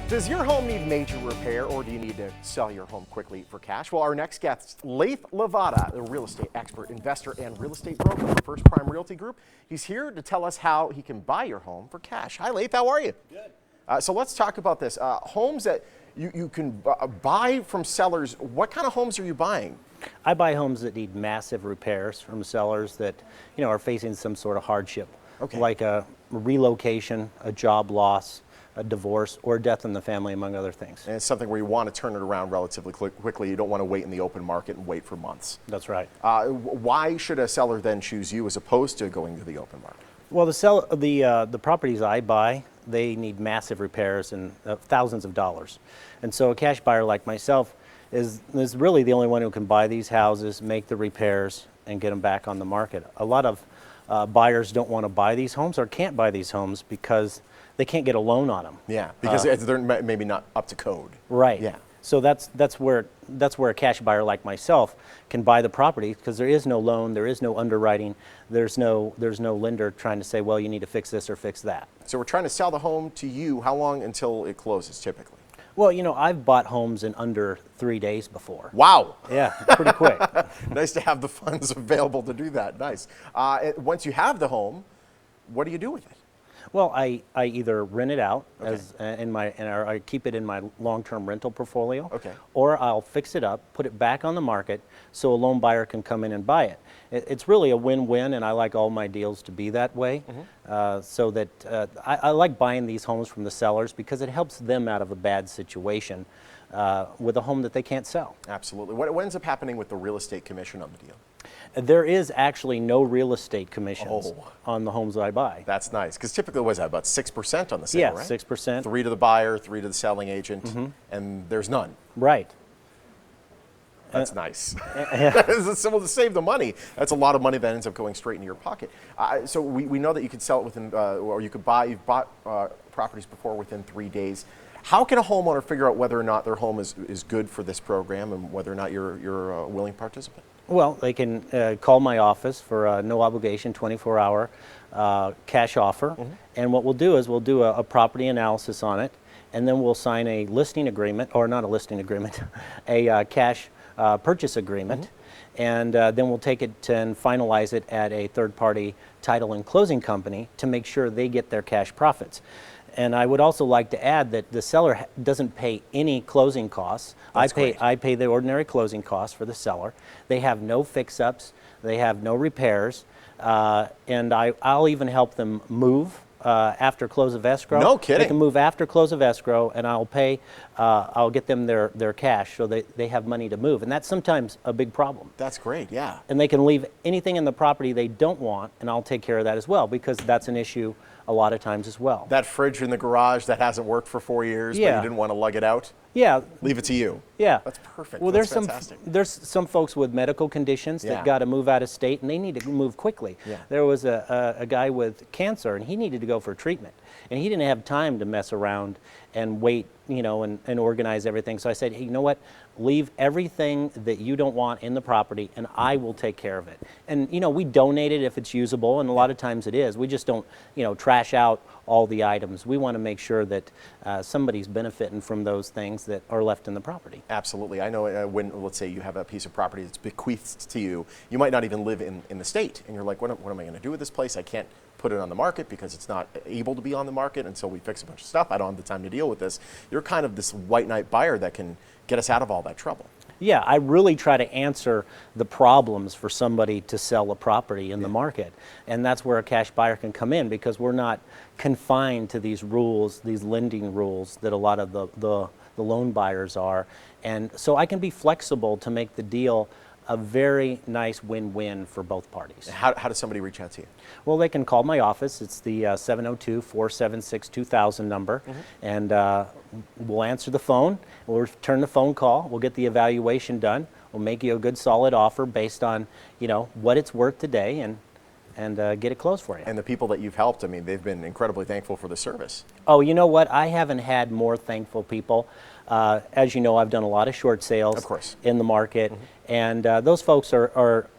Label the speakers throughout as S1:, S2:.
S1: Does your home need major repair, or do you need to sell your home quickly for cash? Well, our next guest, Laith Lavada, a real estate expert, investor, and real estate broker for First Prime Realty Group. He's here to tell us how he can buy your home for cash. Hi, Laith. How are you?
S2: Good.
S1: So let's talk about this. Homes that you can buy from sellers. What kind of homes are you buying?
S2: I buy homes that need massive repairs from sellers that, are facing some sort of hardship, like a relocation, a job loss, a divorce, or death in the family, among other things.
S1: And it's something where you want to turn it around relatively quickly. You don't want to wait in the open market and wait for months.
S2: That's right.
S1: Why should a seller then choose you as opposed to going to the open market?
S2: Well, the properties I buy, they need massive repairs and thousands of dollars. And so a cash buyer like myself is really the only one who can buy these houses, make the repairs, and get them back on the market. A lot of buyers don't want to buy these homes or can't buy these homes because they can't get a loan on them.
S1: Yeah, because they're maybe not up to code.
S2: Right.
S1: Yeah.
S2: So that's where a cash buyer like myself can buy the property, because there is no loan, there is no underwriting, there's no lender trying to say, well, you need to fix this or fix that.
S1: So we're trying to sell the home to you. How long until it closes typically?
S2: Well, I've bought homes in under 3 days before.
S1: Wow.
S2: Yeah, pretty quick.
S1: Nice to have the funds available to do that. Nice. Once you have the home, what do you do with it?
S2: Well, I either rent it out or I keep it in my long-term rental portfolio, or I'll fix it up, put it back on the market so a loan buyer can come in and buy it. It's really a win-win, and I like all my deals to be that way. So that I like buying these homes from the sellers because it helps them out of a bad situation with a home that they can't sell.
S1: Absolutely. What ends up happening with the real estate commission on the deal?
S2: There is actually no real estate commissions on the homes that I buy.
S1: That's nice, because typically what is that, about 6% on the sale, right?
S2: Yeah, 6%.
S1: 3 to the buyer, 3 to the selling agent, and there's none.
S2: Right.
S1: That's nice. So to save the money, that's a lot of money that ends up going straight into your pocket. So we know that you can sell it within, or you've bought properties before within 3 days. How can a homeowner figure out whether or not their home is good for this program and whether or not you're a willing participant?
S2: Well, they can call my office for a no obligation 24-hour cash offer. And what we'll do is we'll do a property analysis on it, and then we'll sign a listing agreement, or not a listing agreement, a cash purchase agreement. And then we'll take it and finalize it at a third-party title and closing company to make sure they get their cash profits. And I would also like to add that the seller doesn't pay any closing costs. I pay the ordinary closing costs for the seller. They have no fix-ups. They have no repairs. And I'll even help them move after close of escrow.
S1: No kidding.
S2: They can move after close of escrow, and I'll get them their cash so they have money to move. And that's sometimes a big problem.
S1: That's great, yeah.
S2: And they can leave anything in the property they don't want, and I'll take care of that as well, because that's an issue a lot of times as well.
S1: That fridge in the garage that hasn't worked for 4 years, but you didn't want to lug it out?
S2: Yeah.
S1: Leave it to you.
S2: Yeah.
S1: That's perfect.
S2: Well,
S1: That's fantastic.
S2: there's some folks with medical conditions that got to move out of state, and they need to move quickly.
S1: Yeah.
S2: There was a guy with cancer, and he needed to go for treatment, and he didn't have time to mess around and wait, and organize everything. So I said, hey, you know what? Leave everything that you don't want in the property, and I will take care of it. And we donate it if it's usable, and a lot of times it is. We just don't trash out all the items. We want to make sure that somebody's benefiting from those things that are left in the property.
S1: Absolutely. I know when, let's say you have a piece of property that's bequeathed to you, you might not even live in the state, and you're like, what am I going to do with this place? I can't put it on the market because it's not able to be on the market until we fix a bunch of stuff. I don't have the time to deal with this. You're kind of this white knight buyer that can get us out of all that trouble.
S2: Yeah, I really try to answer the problems for somebody to sell a property in the market. And that's where a cash buyer can come in, because we're not confined to these rules, these lending rules that a lot of the loan buyers are. And so I can be flexible to make the deal a very nice win-win for both parties.
S1: How does somebody reach out to you?
S2: Well, they can call my office. It's the 702-476-2000 number, and we'll answer the phone. We'll return the phone call. We'll get the evaluation done. We'll make you a good, solid offer based on what it's worth today, and get it closed for you.
S1: And the people that you've helped, I mean, they've been incredibly thankful for the service.
S2: Oh, you know what? I haven't had more thankful people. As you know, I've done a lot of short sales in the market, and those folks are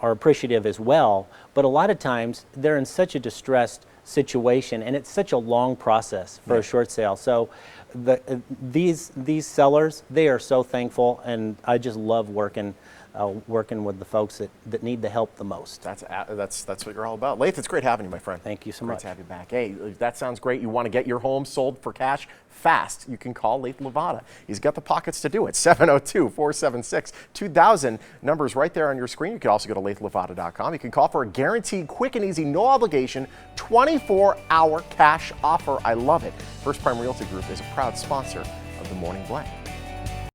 S2: appreciative as well. But a lot of times they're in such a distressed situation, and it's such a long process for a short sale. So these sellers, they are so thankful, and I just love working with the folks that need the help the most.
S1: That's what you're all about. Laith, it's great having you, my friend.
S2: Thank you so
S1: Great
S2: much.
S1: to have you back. Hey, that sounds great. You want to get your home sold for cash fast, you can call Laith Levada. He's got the pockets to do it. 702-476-2000. Numbers right there on your screen. You can also go to laithlevada.com. You can call for a guaranteed, quick and easy, no obligation, 24-hour cash offer. I love it. First Prime Realty Group is a proud sponsor of the Morning Blank.